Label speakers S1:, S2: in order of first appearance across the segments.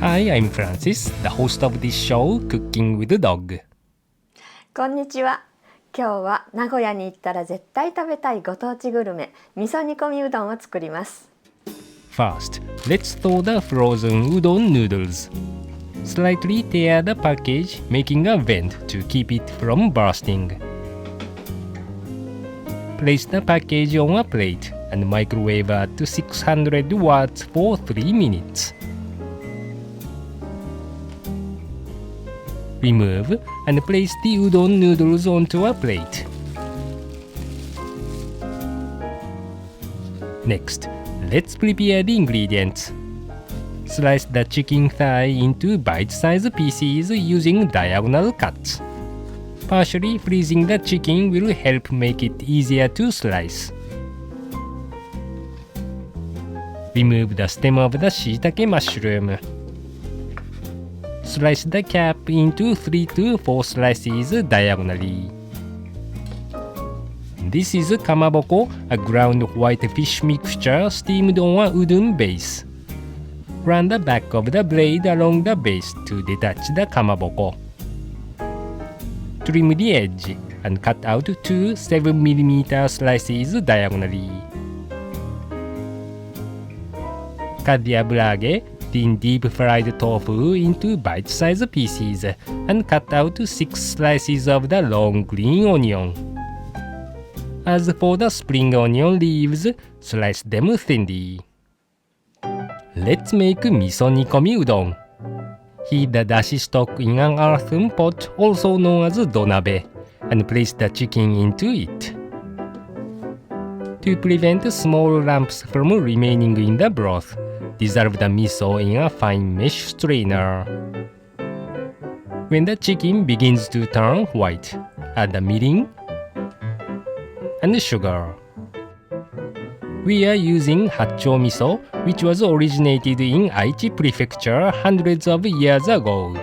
S1: Hi, I'm Francis, the host of this show, Cooking with Dog.
S2: こんにちは。今日は名古屋に行ったら絶対食べたいご当地グルメ、味噌煮込みうどんを作ります。
S1: First, let's thaw the frozen udon noodles. Slightly tear the package, making a vent to keep it from bursting. Place the package on a plate and microwave at 600 watts for 3 minutes. Remove and place the udon noodles onto a plate. Next, let's prepare the ingredients. Slice the chicken thigh into bite-sized pieces using diagonal cuts. Partially freezing the chicken will help make it easier to slice. Remove the stem of the Shiitake Mushroom. Slice the cap into 3 to 4 slices diagonally. This is Kamaboko, a ground white fish mixture steamed on a udon base. Run the back of the blade along the base to detach the kamaboko. Trim the edge and cut out 2 7mm slices diagonally. Cut the aburaage, thin deep-fried tofu into bite-sized pieces and cut out 6 slices of the long green onion. As for the spring onion leaves, slice them thinly. Let's make Miso Nikomi Udon. Heat the Dashi Stock in an earthen pot, also known as donabe, and place the chicken into it. To prevent small lumps from remaining in the broth, dissolve the miso in a fine mesh strainer. When the chicken begins to turn white, add the mirin and sugar. We are using Hatcho Miso, which was originated in Aichi Prefecture hundreds of years ago.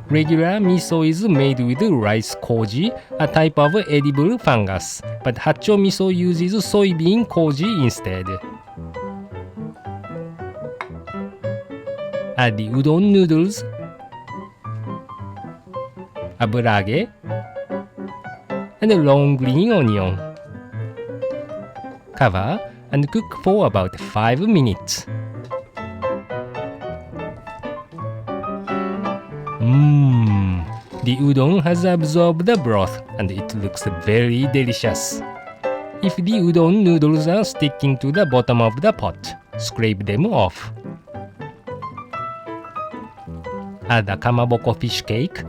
S1: Regular miso is made with rice koji, a type of edible fungus, but Hatcho Miso uses soybean koji instead. Add the udon noodles, aburaage, and long green onion. Cover and cook for about 5 minutes. The udon has absorbed the broth and it looks very delicious. If the udon noodles are sticking to the bottom of the pot, scrape them off. Add a Kamaboko Fish Cake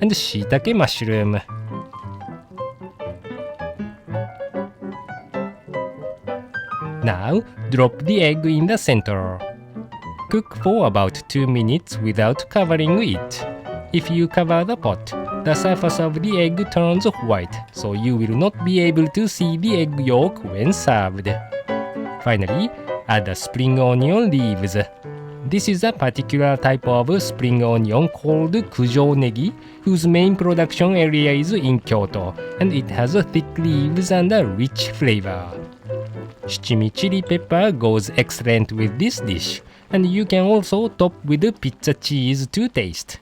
S1: and Shiitake Mushroom. Now, drop the egg in the center. Cook for about 2 minutes without covering it. If you cover the pot, the surface of the egg turns white, so you will not be able to see the egg yolk when served. Finally, add the spring onion leaves. This is a particular type of spring onion called kujo negi, whose main production area is in Kyoto, and it has thick leaves and a rich flavor. Shichimi chili pepper goes excellent with this dish, and you can also top with pizza cheese to taste.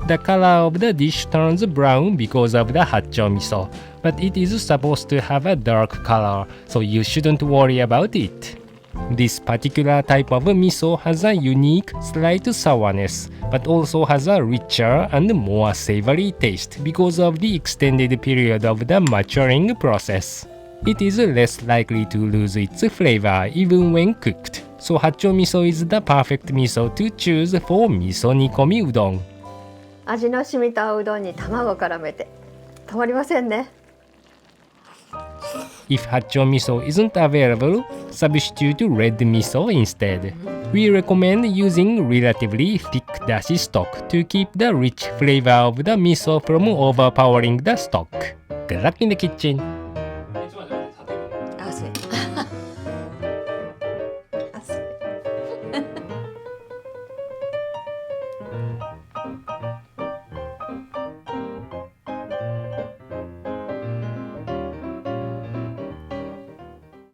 S1: The color of the dish turns brown because of the Hatcho Miso, but it is supposed to have a dark color, so you shouldn't worry about it. This particular type of miso has a unique, slight sourness, but also has a richer and more savory taste because of the extended period of the maturing process. It is less likely to lose its flavor even when cooked, so Hatcho Miso is the perfect miso to choose for Miso Nikomi Udon.
S2: 味の染みたうどんに卵を絡めてたまりませんね。
S1: If Hatcho Miso isn't available, substitute red miso instead. We recommend using relatively thick dashi stock to keep the rich flavor of the miso from overpowering the stock. Good luck in the kitchen!